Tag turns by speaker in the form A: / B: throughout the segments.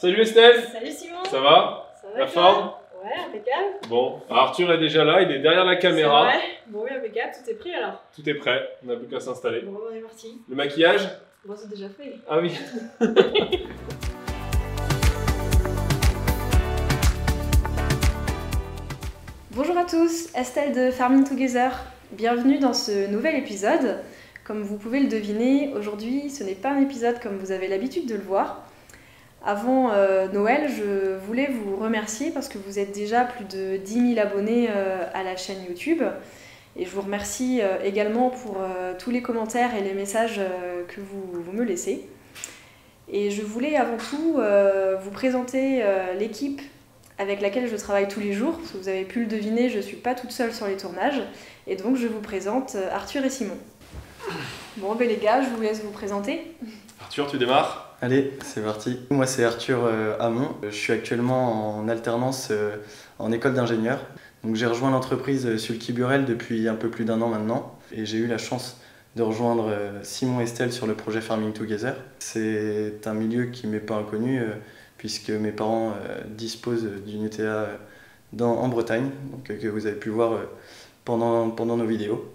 A: Salut Estelle.
B: Salut Simon.
A: Ça va?
B: Ça va
A: La forme?
B: Ouais, impeccable.
A: Bon, Arthur est déjà là, il est derrière la caméra.
B: C'est vrai. Bon oui, impeccable, tout est prêt alors.
A: Tout est prêt, on n'a plus qu'à s'installer.
B: Bon, on est parti.
A: Le maquillage?
B: Bon, c'est déjà fait.
A: Ah oui.
C: Bonjour à tous, Estelle de Farming Together. Bienvenue dans ce nouvel épisode. Comme vous pouvez le deviner, aujourd'hui ce n'est pas un épisode comme vous avez l'habitude de le voir. Avant Noël, je voulais vous remercier parce que vous êtes déjà plus de 10 000 abonnés à la chaîne YouTube. Et je vous remercie également pour tous les commentaires et les messages que vous me laissez. Et je voulais avant tout vous présenter l'équipe avec laquelle je travaille tous les jours, parce que vous avez pu le deviner, je ne suis pas toute seule sur les tournages, et donc je vous présente Arthur et Simon. Bon ben les gars, je vous laisse vous présenter.
A: Arthur, tu démarres?
D: Allez, c'est parti. Moi c'est Arthur Hamon, je suis actuellement en alternance en école d'ingénieur. Donc j'ai rejoint l'entreprise Sulky Burel depuis un peu plus d'1 an maintenant, et j'ai eu la chance de rejoindre Simon et Estelle sur le projet Farming Together. C'est un milieu qui m'est pas inconnu, puisque mes parents disposent d'une UTA en Bretagne, donc, que vous avez pu voir pendant nos vidéos.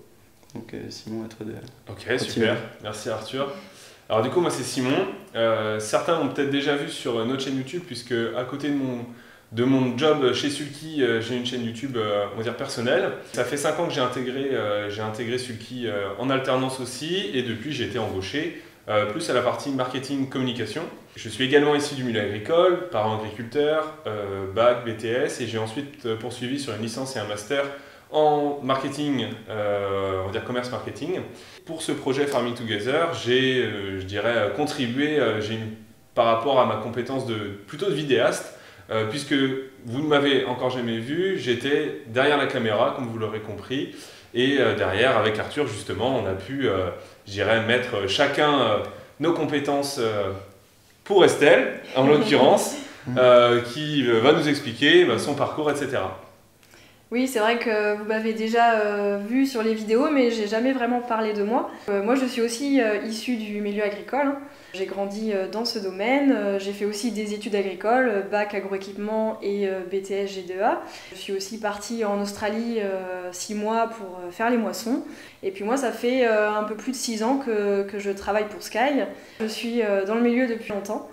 D: Donc Simon, à toi de
A: Ok,
D: continuer.
A: super, merci Arthur. Alors du coup, moi c'est Simon. Certains m'ont peut-être déjà vu sur notre chaîne YouTube, puisque à côté de mon job chez Sulky, j'ai une chaîne YouTube, on va dire personnelle. Ça fait 5 ans que j'ai intégré Sulky en alternance aussi, et depuis j'ai été embauché plus à la partie marketing communication. Je suis également issu du milieu agricole, parent agriculteur, bac, BTS, et j'ai ensuite poursuivi sur une licence et un master en marketing, on va dire commerce marketing. Pour ce projet Farming Together, j'ai, je dirais, contribué par rapport à ma compétence plutôt de vidéaste, puisque vous ne m'avez encore jamais vu, j'étais derrière la caméra, comme vous l'aurez compris, et derrière, avec Arthur, justement, on a pu, je dirais, mettre chacun nos compétences pour Estelle, en l'occurrence, qui va nous expliquer son parcours, etc.
C: Oui, c'est vrai que vous m'avez déjà vu sur les vidéos, mais j'ai jamais vraiment parlé de moi. Moi, je suis aussi issue du milieu agricole. J'ai grandi dans ce domaine. J'ai fait aussi des études agricoles, bac agroéquipement et BTS G2A. Je suis aussi partie en Australie 6 mois pour faire les moissons. Et puis moi, ça fait un peu plus de 6 ans que je travaille pour Sky. Je suis dans le milieu depuis longtemps.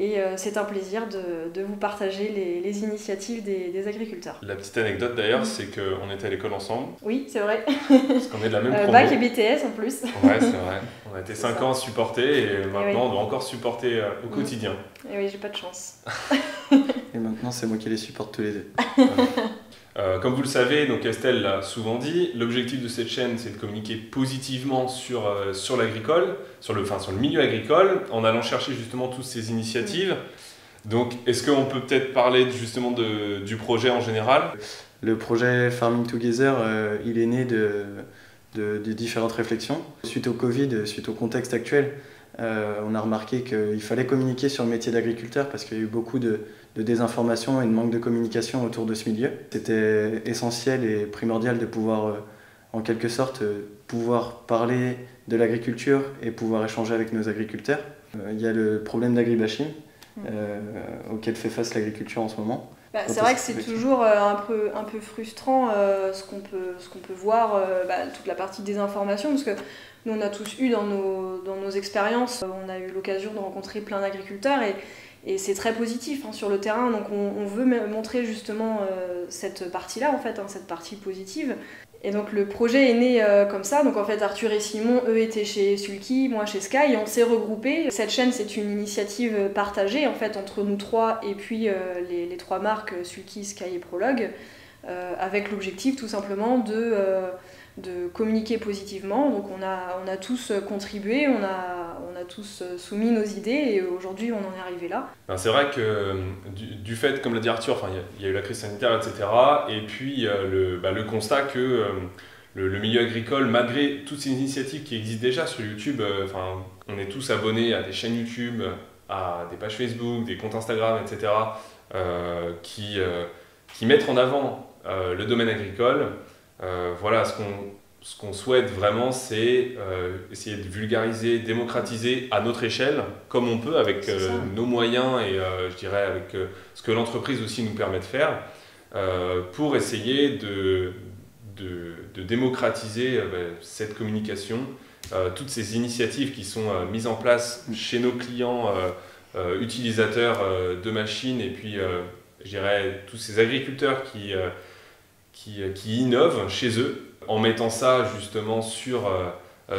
C: Et c'est un plaisir de vous partager les initiatives des agriculteurs.
A: La petite anecdote d'ailleurs, c'est qu'on était à l'école ensemble.
C: Oui, c'est vrai.
A: Parce qu'on est de la même promo.
C: Bac et BTS en plus.
A: Ouais, c'est vrai. On a été 5 ans à supporter, et maintenant
C: oui.
A: on doit encore supporter au quotidien.
C: Et oui, j'ai pas de chance.
D: Et maintenant c'est moi qui les supporte tous les deux.
A: Comme vous le savez, donc Estelle l'a souvent dit, l'objectif de cette chaîne, c'est de communiquer positivement sur l'agricole, sur le milieu agricole, en allant chercher justement toutes ces initiatives. Donc, est-ce qu'on peut peut-être parler justement du projet en général?
D: Le projet Farming Together, il est né de différentes réflexions. Suite au Covid, suite au contexte actuel, on a remarqué qu'il fallait communiquer sur le métier d'agriculteur parce qu'il y a eu beaucoup de désinformation et de manque de communication autour de ce milieu. C'était essentiel et primordial de pouvoir, en quelque sorte, pouvoir parler de l'agriculture et pouvoir échanger avec nos agriculteurs. Il y a le problème d'agribashing auquel fait face l'agriculture en ce moment.
C: C'est vrai que c'est toujours un peu frustrant ce qu'on peut voir, toute la partie désinformation, parce que nous on a tous eu dans nos expériences, on a eu l'occasion de rencontrer plein d'agriculteurs et c'est très positif sur le terrain, donc on veut montrer justement cette partie-là, en fait, cette partie positive. Et donc le projet est né comme ça, donc en fait Arthur et Simon, eux étaient chez Sulky, moi chez Sky, et on s'est regroupés. Cette chaîne, c'est une initiative partagée en fait entre nous trois et puis les 3 marques Sulky, Sky et Prologue, avec l'objectif tout simplement de communiquer positivement. Donc on a tous contribué, on a tous soumis nos idées et aujourd'hui on en est arrivé là.
A: C'est vrai que du fait, comme l'a dit Arthur, il y a eu la crise sanitaire, etc. Et puis le constat que le milieu agricole, malgré toutes ces initiatives qui existent déjà sur YouTube, on est tous abonnés à des chaînes YouTube, à des pages Facebook, des comptes Instagram, etc. Qui mettent en avant le domaine agricole. Voilà, ce qu'on souhaite vraiment, c'est essayer de vulgariser, démocratiser à notre échelle, comme on peut, avec nos moyens et je dirais avec ce que l'entreprise aussi nous permet de faire, pour essayer de démocratiser cette communication, toutes ces initiatives qui sont mises en place chez nos clients utilisateurs de machines et puis je dirais tous ces agriculteurs qui innovent chez eux en mettant ça justement sur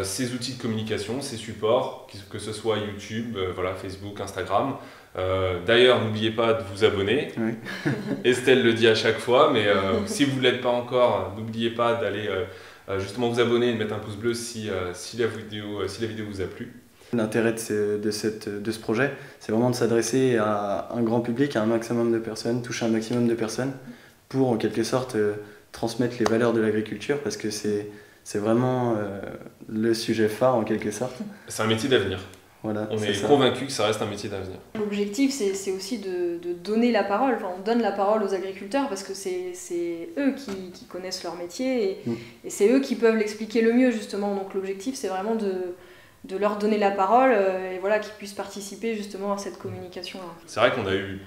A: ces outils de communication, ces supports, que ce soit YouTube, voilà, Facebook, Instagram. D'ailleurs, n'oubliez pas de vous abonner.
D: Oui.
A: Estelle le dit à chaque fois, mais si vous ne l'êtes pas encore, n'oubliez pas d'aller justement vous abonner et de mettre un pouce bleu si la vidéo vous a plu.
D: L'intérêt de ce projet, c'est vraiment de s'adresser à un grand public, à un maximum de personnes, toucher un maximum de personnes, pour en quelque sorte transmettre les valeurs de l'agriculture, parce que c'est vraiment le sujet phare en quelque sorte.
A: C'est un métier d'avenir.
D: Voilà,
A: on est convaincu que ça reste un métier d'avenir.
C: L'objectif, c'est aussi de donner la parole. Enfin, on donne la parole aux agriculteurs parce que c'est eux qui connaissent leur métier et c'est eux qui peuvent l'expliquer le mieux, justement. Donc l'objectif, c'est vraiment de leur donner la parole et voilà, qu'ils puissent participer justement à cette communication-là.
A: C'est vrai qu'on a eu,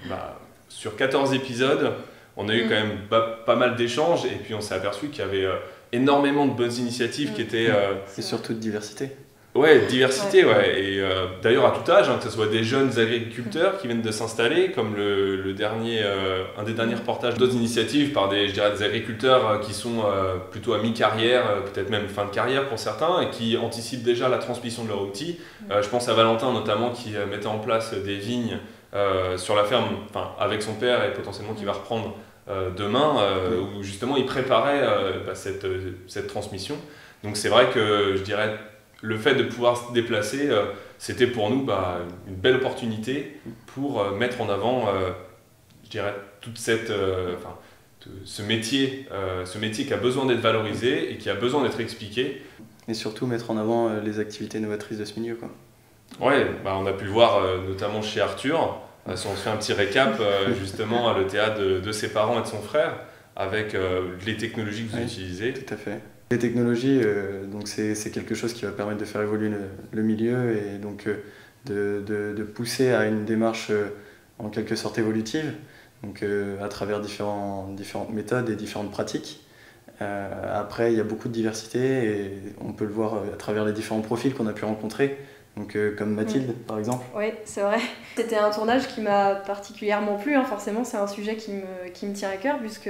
A: sur 14 épisodes, on a eu quand même pas mal d'échanges et puis on s'est aperçu qu'il y avait énormément de bonnes initiatives qui étaient...
D: Et surtout de diversité.
A: Ouais, diversité, ouais. Et d'ailleurs à tout âge, que ce soit des jeunes agriculteurs qui viennent de s'installer, comme un des derniers reportages d'autres initiatives par des agriculteurs qui sont plutôt à mi-carrière, peut-être même fin de carrière pour certains, et qui anticipent déjà la transmission de leur outil. Je pense à Valentin notamment qui mettait en place des vignes sur la ferme, avec son père et potentiellement qui va reprendre demain, où justement il préparait cette transmission. Donc c'est vrai que je dirais le fait de pouvoir se déplacer, c'était pour nous une belle opportunité pour mettre en avant, je dirais, toute ce métier qui a besoin d'être valorisé et qui a besoin d'être expliqué.
D: Et surtout mettre en avant les activités novatrices de ce milieu, quoi.
A: Ouais, on a pu le voir notamment chez Arthur. Si on se fait un petit récap, justement, le théâtre de ses parents et de son frère, avec les technologies que vous utilisez.
D: Tout à fait. Les technologies, donc c'est quelque chose qui va permettre de faire évoluer le milieu et donc de pousser à une démarche en quelque sorte évolutive, donc à travers différentes méthodes et différentes pratiques. Après, il y a beaucoup de diversité et on peut le voir à travers les différents profils qu'on a pu rencontrer. Donc, comme Mathilde, par exemple.
C: Oui, c'est vrai. C'était un tournage qui m'a particulièrement plu. Forcément, c'est un sujet qui me tient à cœur puisque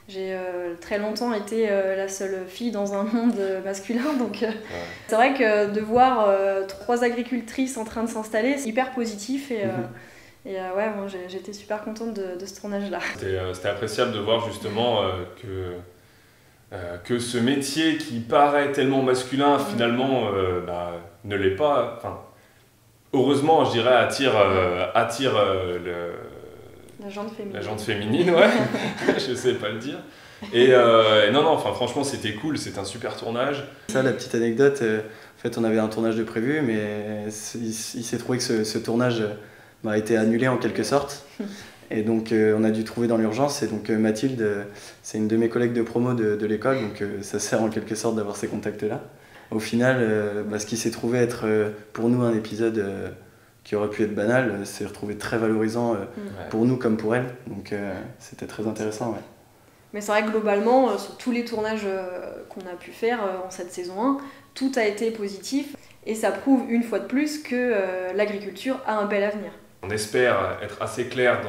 C: j'ai très longtemps été la seule fille dans un monde masculin. Donc, c'est vrai que de voir 3 agricultrices en train de s'installer, c'est hyper positif. Et moi, j'étais super contente de ce tournage-là.
A: C'était appréciable de voir justement que ce métier qui paraît tellement masculin, finalement, ne l'est pas. Heureusement, je dirais, attire la jante féminine, ouais. Je sais pas le dire. Et non, franchement, c'était cool, c'était un super tournage.
D: Ça, la petite anecdote, en fait, on avait un tournage de prévu, mais il s'est trouvé que ce tournage a été annulé en quelque sorte. Et donc on a dû trouver dans l'urgence, et donc Mathilde, c'est une de mes collègues de promo de l'école, donc ça sert en quelque sorte d'avoir ces contacts-là. Au final, ce qui s'est trouvé être pour nous un épisode qui aurait pu être banal, s'est retrouvé très valorisant pour nous comme pour elle, donc c'était très intéressant. Ouais.
C: Mais c'est vrai que globalement, sur tous les tournages qu'on a pu faire en cette saison 1, tout a été positif, et ça prouve une fois de plus que l'agriculture a un bel avenir.
A: On espère être assez clair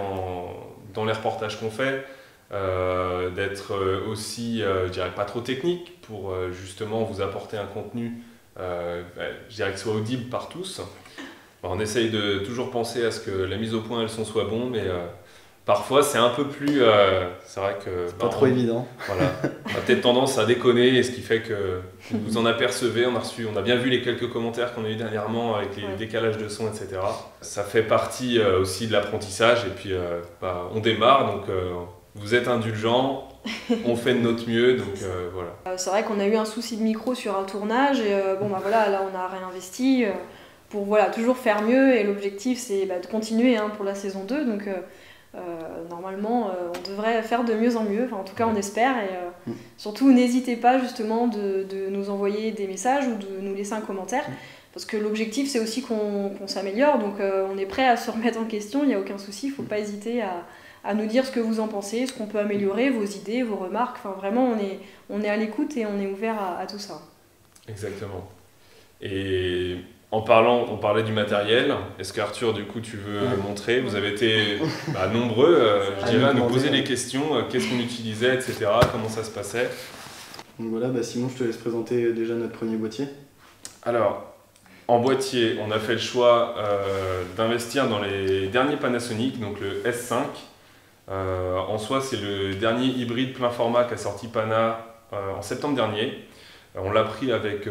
A: dans les reportages qu'on fait, d'être aussi, je dirais pas trop technique, pour justement vous apporter un contenu, je dirais que soit audible par tous. On essaye de toujours penser à ce que la mise au point et le son soient bons, mais parfois c'est un peu plus... c'est vrai que...
D: Pas trop évident.
A: Voilà, on a peut-être tendance à déconner, et ce qui fait que vous en apercevez, on a bien vu les quelques commentaires qu'on a eu dernièrement avec les décalages de son, etc. Ça fait partie aussi de l'apprentissage, et puis on démarre, donc vous êtes indulgents, on fait de notre mieux, donc voilà.
C: C'est vrai qu'on a eu un souci de micro sur un tournage, et là on a réinvesti pour toujours faire mieux, et l'objectif c'est de continuer pour la saison 2, donc Normalement, on devrait faire de mieux en mieux, enfin, en tout cas on espère, et surtout n'hésitez pas justement de nous envoyer des messages ou de nous laisser un commentaire, parce que l'objectif c'est aussi qu'on s'améliore, donc on est prêt à se remettre en question, il n'y a aucun souci, il ne faut pas hésiter à nous dire ce que vous en pensez, ce qu'on peut améliorer, vos idées, vos remarques, enfin vraiment on est à l'écoute et on est ouvert à tout ça.
A: Exactement. Et en parlant, on parlait du matériel. Est-ce qu'Arthur, du coup, tu veux montrer? Vous avez été nombreux, je dirais, à nous poser des questions. Qu'est-ce qu'on utilisait, etc. Comment ça se passait?
D: Donc voilà, Simon, je te laisse présenter déjà notre premier boîtier.
A: Alors, en boîtier, on a fait le choix d'investir dans les derniers Panasonic, donc le S5. En soi, c'est le dernier hybride plein format qu'a sorti Pana en septembre dernier. On l'a pris avec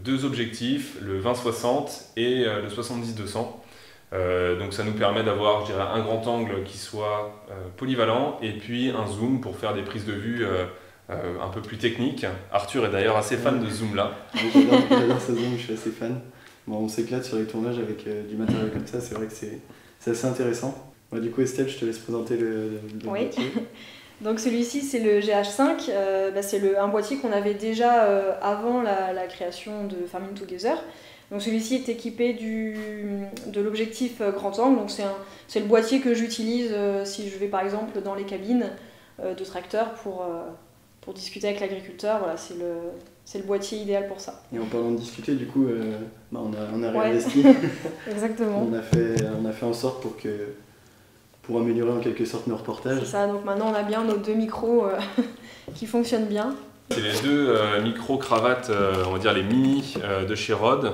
A: deux objectifs, le 20-60 et le 70-200. Donc ça nous permet d'avoir, je dirais, un grand angle qui soit polyvalent et puis un zoom pour faire des prises de vue un peu plus techniques. Arthur est d'ailleurs assez fan de zoom là.
D: J'adore ce zoom, je suis assez fan. Bon, on s'éclate sur les tournages avec du matériel comme ça, c'est vrai que c'est assez intéressant. Du coup Estelle, je te laisse présenter le boîtier.
C: Donc celui-ci c'est le GH5, c'est un boîtier qu'on avait déjà avant la création de Farming Together. Donc celui-ci est équipé de l'objectif grand angle, donc c'est le boîtier que j'utilise si je vais par exemple dans les cabines de tracteurs pour discuter avec l'agriculteur, voilà, c'est le boîtier idéal pour ça.
D: Et en parlant de discuter, du coup, on a réinvesti.
C: Exactement.
D: On a fait en sorte pour améliorer en quelque sorte nos reportages.
C: C'est ça, donc maintenant on a bien nos deux micros qui fonctionnent bien.
A: C'est les deux micro-cravates, on va dire les mini de chez Rode.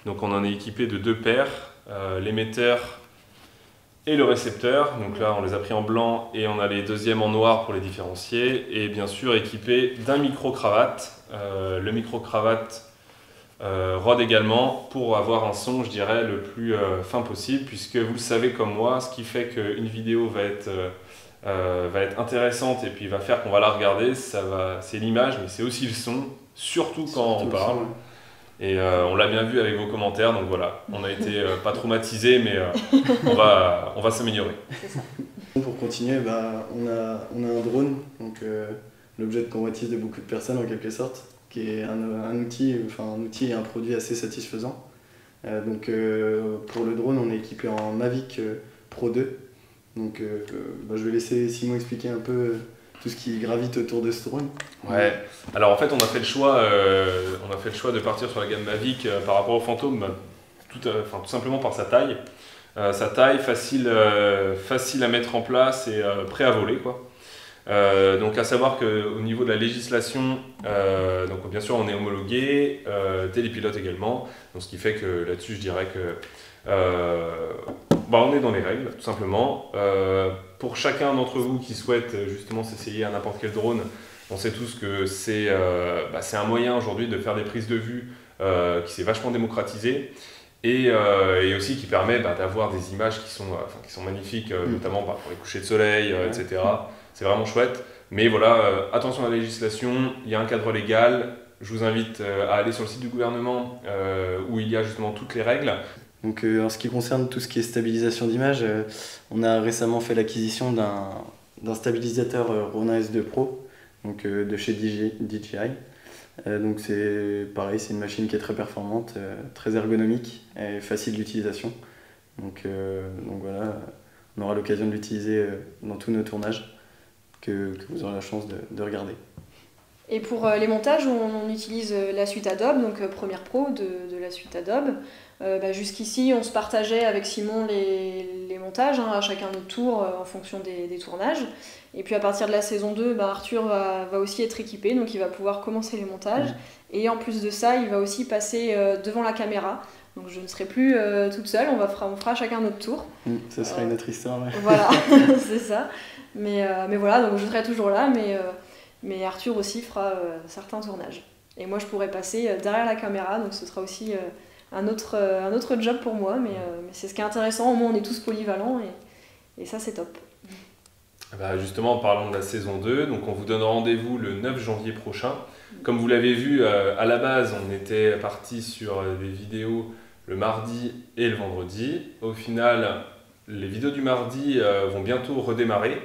A: Donc on en est équipé de deux paires, l'émetteur et le récepteur. Donc là on les a pris en blanc et on a les deuxièmes en noir pour les différencier. Et bien sûr équipé d'un micro-cravate, le micro-cravate Rode également, pour avoir un son, je dirais, le plus fin possible, puisque vous le savez comme moi, ce qui fait qu'une vidéo va être intéressante et puis va faire qu'on va la regarder, c'est l'image, mais c'est aussi le son, surtout quand on parle. Et on l'a bien vu avec vos commentaires, donc voilà, on a été pas traumatisés, mais on va s'améliorer.
D: Pour continuer, on a un drone, donc l'objet de convoitise de beaucoup de personnes en quelque sorte, qui est un outil et un produit assez satisfaisant. Pour le drone, on est équipé en Mavic Pro 2. Donc je vais laisser Simon expliquer un peu tout ce qui gravite autour de ce drone.
A: Ouais. Alors en fait, on a fait le choix de partir sur la gamme Mavic par rapport au Phantom, tout simplement par sa taille. Sa taille, facile à mettre en place et prêt à voler, quoi. Donc à savoir qu'au niveau de la législation, donc bien sûr on est homologué, télépilote également, donc ce qui fait que là-dessus je dirais que on est dans les règles tout simplement. Pour chacun d'entre vous qui souhaite justement s'essayer à n'importe quel drone, on sait tous que c'est un moyen aujourd'hui de faire des prises de vue qui s'est vachement démocratisé. Et aussi qui permet d'avoir des images qui sont magnifiques, notamment pour les couchers de soleil, etc. C'est vraiment chouette. Mais voilà, attention à la législation, il y a un cadre légal. Je vous invite à aller sur le site du gouvernement où il y a justement toutes les règles.
D: Donc en ce qui concerne tout ce qui est stabilisation d'image, on a récemment fait l'acquisition d'un stabilisateur Ronin S2 Pro, donc de chez DJI. Donc c'est pareil, c'est une machine qui est très performante, très ergonomique et facile d'utilisation. Donc voilà, on aura l'occasion de l'utiliser dans tous nos tournages que vous aurez la chance de regarder.
C: Et pour les montages, on utilise la suite Adobe, donc Premiere Pro de la suite Adobe. Jusqu'ici, on se partageait avec Simon les montages, à chacun notre tour en fonction des tournages. Et puis à partir de la saison 2, Arthur va aussi être équipé, donc il va pouvoir commencer les montages. Et en plus de ça, il va aussi passer devant la caméra. Donc je ne serai plus toute seule, on fera chacun notre tour.
D: Ça sera une autre histoire. Ouais.
C: Voilà, c'est ça. Mais voilà, donc je serai toujours là, mais Arthur aussi fera certains tournages. Et moi je pourrai passer derrière la caméra, donc ce sera aussi un autre job pour moi, mais c'est ce qui est intéressant, au moins on est tous polyvalents et ça c'est top.
A: Justement, en parlant de la saison 2, donc on vous donne rendez-vous le 9 janvier prochain. Comme vous l'avez vu, à la base, on était parti sur des vidéos le mardi et le vendredi. Au final, les vidéos du mardi vont bientôt redémarrer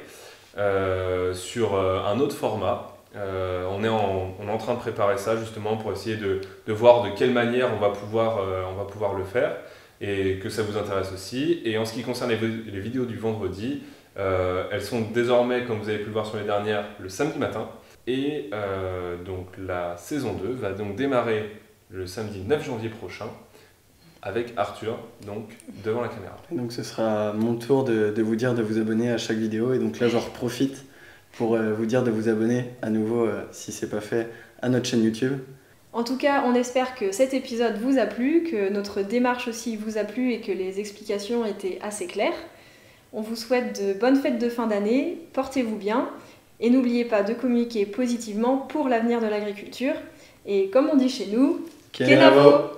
A: sur un autre format. On est en train de préparer ça justement pour essayer de voir de quelle manière on va pouvoir le faire et que ça vous intéresse aussi. Et en ce qui concerne les vidéos du vendredi, elles sont désormais, comme vous avez pu le voir sur les dernières, le samedi matin. Et donc la saison 2 va donc démarrer le samedi 9 janvier prochain avec Arthur, donc devant la caméra.
D: Donc ce sera mon tour de vous dire de vous abonner à chaque vidéo. Et donc là, j'en profite pour vous dire de vous abonner à nouveau, si ce n'est pas fait, à notre chaîne YouTube.
C: En tout cas, on espère que cet épisode vous a plu, que notre démarche aussi vous a plu et que les explications étaient assez claires. On vous souhaite de bonnes fêtes de fin d'année, portez-vous bien et n'oubliez pas de communiquer positivement pour l'avenir de l'agriculture. Et comme on dit chez nous,
D: Kenavo!